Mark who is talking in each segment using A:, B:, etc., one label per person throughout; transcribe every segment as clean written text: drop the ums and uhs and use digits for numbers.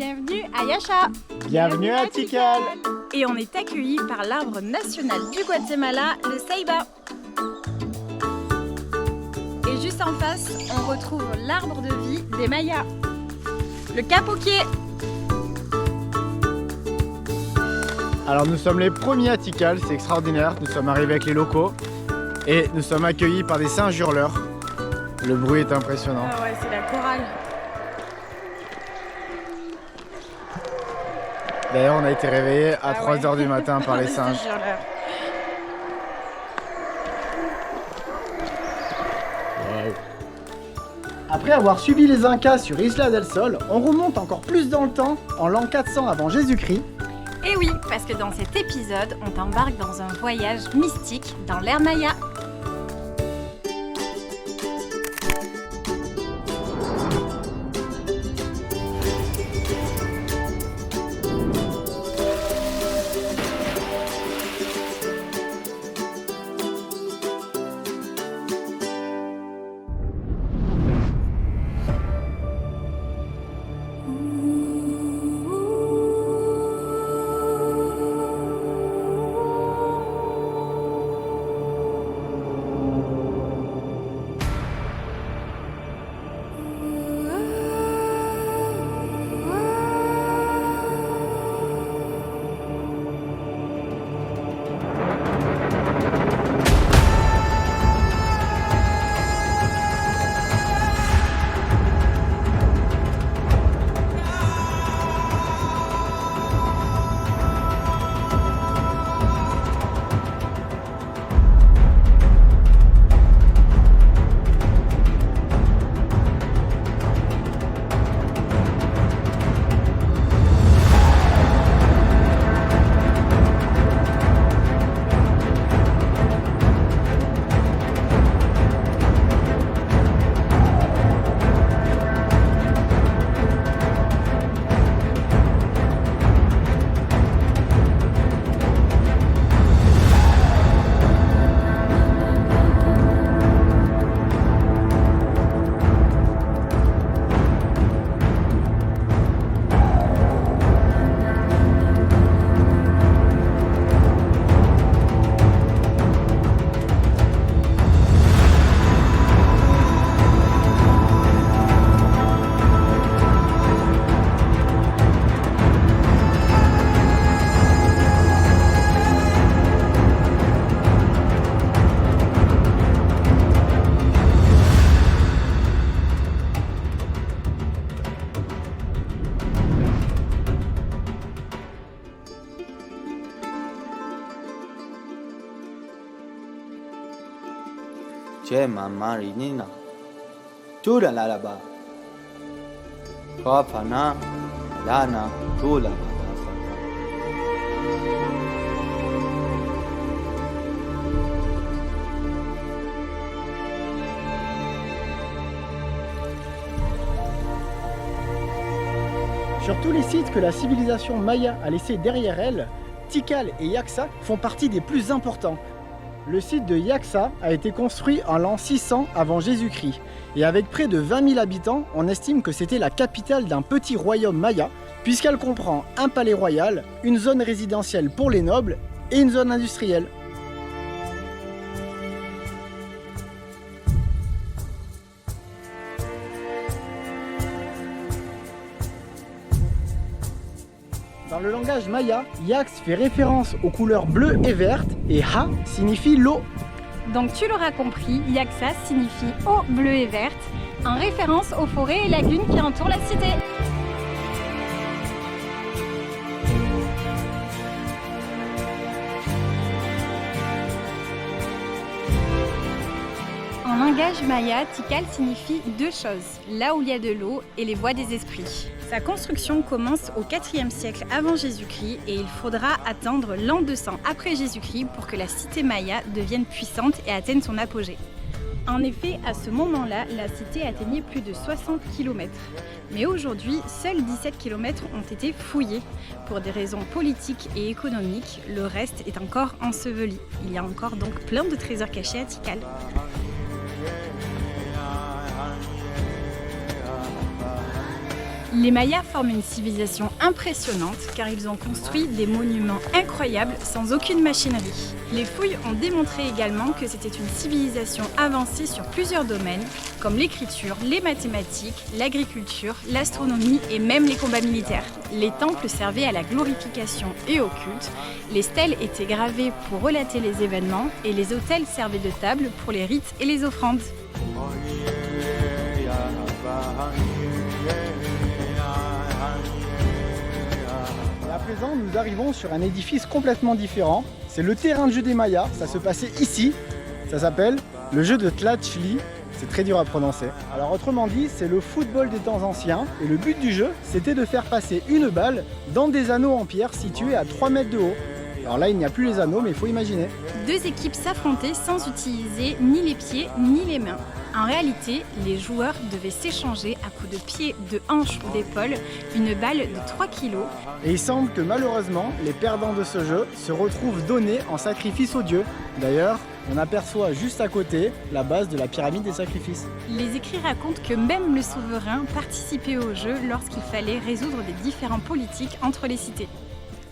A: Bienvenue à Yacha.
B: Bienvenue à Tikal.
A: Et on est accueillis par l'arbre national du Guatemala, le Ceiba. Et juste en face, on retrouve l'arbre de vie des Mayas, le capoquier.
B: Alors nous sommes les premiers à Tikal, c'est extraordinaire. Nous sommes arrivés avec les locaux et nous sommes accueillis par des singes hurleurs. Le bruit est impressionnant.
A: Ah ouais, c'est la chorale.
B: D'ailleurs, on a été réveillés à 3h du matin par les singes. Après avoir suivi les Incas sur Isla del Sol, on remonte encore plus dans le temps, en l'an 400 avant Jésus-Christ.
A: Et oui, parce que dans cet épisode, on t'embarque dans un voyage mystique dans l'ère Maya.
C: Che mama rinina. Tura la ba. Kopana lana tula ba.
B: Sur tous les sites que la civilisation maya a laissés derrière elle, Tikal et Yaxha font partie des plus importants. Le site de Yaxha a été construit en l'an 600 avant Jésus-Christ. Et avec près de 20 000 habitants, on estime que c'était la capitale d'un petit royaume maya, puisqu'elle comprend un palais royal, une zone résidentielle pour les nobles et une zone industrielle. Dans le langage maya, Yax fait référence aux couleurs bleues et vertes et Ha signifie l'eau.
A: Donc tu l'auras compris, Yaxha signifie eau bleue et verte, en référence aux forêts et lagunes qui entourent la cité. En langage maya, Tikal signifie deux choses, là où il y a de l'eau et les voies des esprits. Sa construction commence au IVe siècle avant Jésus-Christ et il faudra attendre l'an 200 après Jésus-Christ pour que la cité maya devienne puissante et atteigne son apogée. En effet, à ce moment-là, la cité atteignait plus de 60 km. Mais aujourd'hui, seuls 17 km ont été fouillés. Pour des raisons politiques et économiques, le reste est encore enseveli. Il y a encore donc plein de trésors cachés à Tikal. Les Mayas forment une civilisation impressionnante car ils ont construit des monuments incroyables sans aucune machinerie. Les fouilles ont démontré également que c'était une civilisation avancée sur plusieurs domaines comme l'écriture, les mathématiques, l'agriculture, l'astronomie et même les combats militaires. Les temples servaient à la glorification et au culte, les stèles étaient gravées pour relater les événements et les autels servaient de table pour les rites et les offrandes.
B: À présent, nous arrivons sur un édifice complètement différent. C'est le terrain de jeu des Mayas, ça se passait ici. Ça s'appelle le jeu de Tlachtli. C'est très dur à prononcer. Alors autrement dit, c'est le football des temps anciens. Et le but du jeu, c'était de faire passer une balle dans des anneaux en pierre situés à 3 mètres de haut. Alors là, il n'y a plus les anneaux, mais il faut imaginer.
A: Deux équipes s'affrontaient sans utiliser ni les pieds ni les mains. En réalité, les joueurs devaient s'échanger à coups de pied, de hanche ou d'épaule une balle de 3 kg.
B: Et il semble que malheureusement, les perdants de ce jeu se retrouvent donnés en sacrifice aux dieux. D'ailleurs, on aperçoit juste à côté la base de la pyramide des sacrifices.
A: Les écrits racontent que même le souverain participait au jeu lorsqu'il fallait résoudre des différends politiques entre les cités.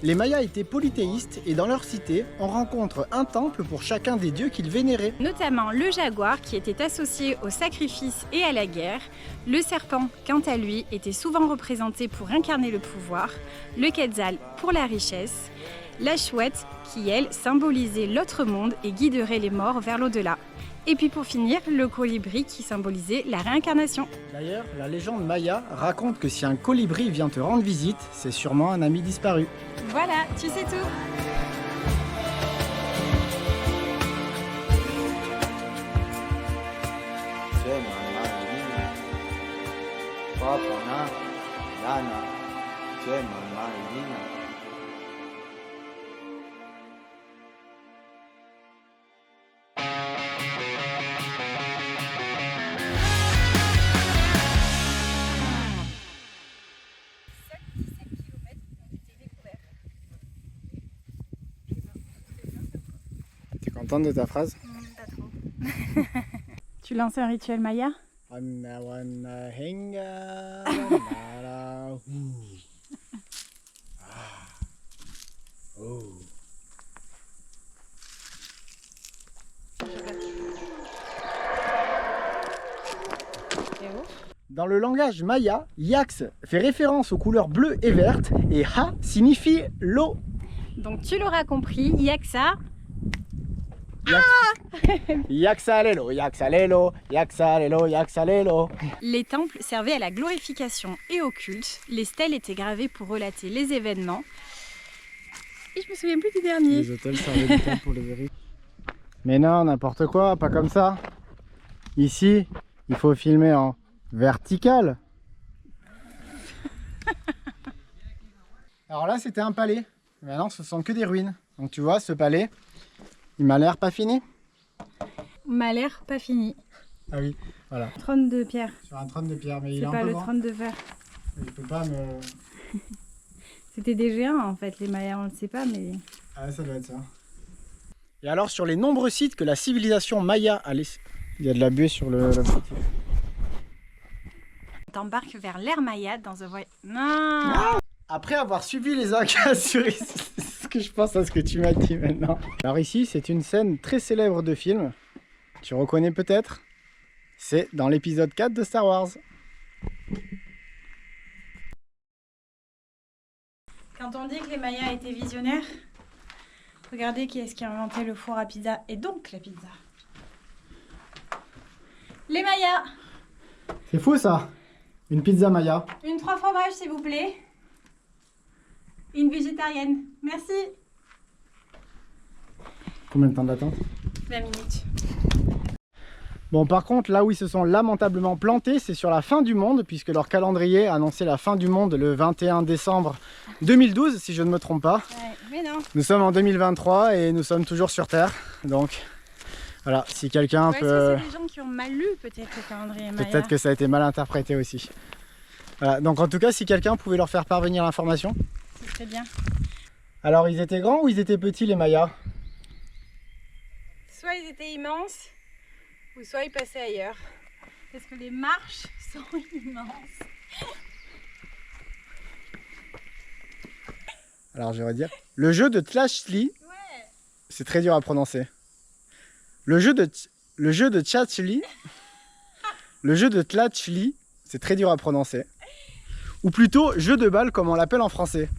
B: Les Mayas étaient polythéistes et dans leur cité, on rencontre un temple pour chacun des dieux qu'ils vénéraient.
A: Notamment le jaguar qui était associé au sacrifice et à la guerre. Le serpent, quant à lui, était souvent représenté pour incarner le pouvoir. Le quetzal pour la richesse. La chouette qui, elle, symbolisait l'autre monde et guiderait les morts vers l'au-delà. Et puis pour finir, le colibri qui symbolisait la réincarnation.
B: D'ailleurs, la légende maya raconte que si un colibri vient te rendre visite, c'est sûrement un ami disparu.
A: Voilà, tu sais tout.
B: T'es contente de ta phrase?
A: Pas trop. Tu lances un rituel maya?
B: Dans le langage maya, Yax fait référence aux couleurs bleues et vertes et Ha signifie l'eau.
A: Donc tu l'auras compris, Yaksa.
B: Yaxalelo, Yaxalelo, Yaxalelo, Yaxalelo.
A: Les temples servaient à la glorification et au culte. Les stèles étaient gravées pour relater les événements. Et je me souviens plus du dernier.
B: Les hôtels servaient du temps pour les vérifier. Mais non, n'importe quoi, pas comme ça. Ici, il faut filmer en vertical. Alors là, c'était un palais. Maintenant, ce sont que des ruines. Donc tu vois, ce palais, il m'a l'air pas fini.
A: M'a l'air pas fini.
B: Ah oui, voilà.
A: Trône de pierre.
B: Sur un trône de pierre, mais il est
A: C'est
B: un
A: pas
B: peu
A: le
B: grand.
A: trône de verre.
B: Il peut pas me...
A: C'était des géants en fait, les Mayas, on le sait pas, mais...
B: Ah, ça doit être ça. Et alors, sur les nombreux sites que la civilisation maya a laissé... Il y a de la buée sur le l'objectif.
A: On t'embarque vers l'ère Maya dans un voyage... Non.
B: Après avoir suivi les Incas sur ici, c'est ce que je pense à ce que tu m'as dit maintenant. Alors ici, c'est une scène très célèbre de film. Tu reconnais peut-être? C'est dans l'épisode 4 de Star Wars.
A: Quand on dit que les Mayas étaient visionnaires, regardez qui est-ce qui a inventé le four à pizza et donc la pizza. Les Mayas.
B: C'est fou ça. Une pizza maya.
A: Une 3 fromages s'il vous plaît. Une végétarienne. Merci.
B: Combien de temps d'attente?
A: 20 minutes.
B: Bon, par contre, là où ils se sont lamentablement plantés, c'est sur la fin du monde, puisque leur calendrier a annoncé la fin du monde le 21 décembre 2012, si je ne me trompe pas.
A: Ouais, mais non.
B: Nous sommes en 2023 et nous sommes toujours sur Terre. Donc, voilà, si quelqu'un
A: Ouais,
B: peut...
A: c'est des gens qui ont mal lu peut-être le calendrier Maya.
B: Peut-être que ça a été mal interprété aussi. Voilà, donc en tout cas, si quelqu'un pouvait leur faire parvenir l'information.
A: C'est très bien.
B: Alors, ils étaient grands ou ils étaient petits, les Mayas?
A: Soit ils étaient immenses, ou soit ils passaient ailleurs. Parce que les marches sont immenses.
B: Alors je vais redire. Le jeu de Tlachtli, c'est très dur à prononcer. Le jeu de Tlachtli, le jeu de Tlachtli, c'est très dur à prononcer. Ou plutôt jeu de balle comme on l'appelle en français.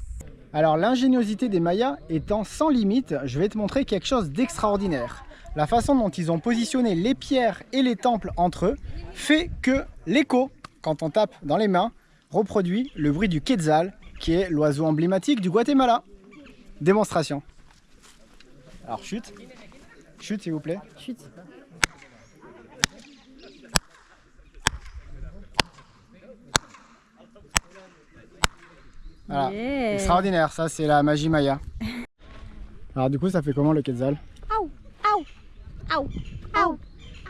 B: Alors l'ingéniosité des Mayas étant sans limite, je vais te montrer quelque chose d'extraordinaire. La façon dont ils ont positionné les pierres et les temples entre eux fait que l'écho, quand on tape dans les mains, reproduit le bruit du quetzal, qui est l'oiseau emblématique du Guatemala. Démonstration. Alors chute. Chute s'il vous plaît.
A: Chut.
B: Voilà.
A: Yeah.
B: Extraordinaire, ça c'est la magie maya. Alors du coup ça fait comment le quetzal?
A: Au, au, au, au,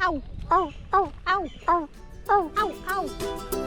A: au, au, au, au, au, au, au, au.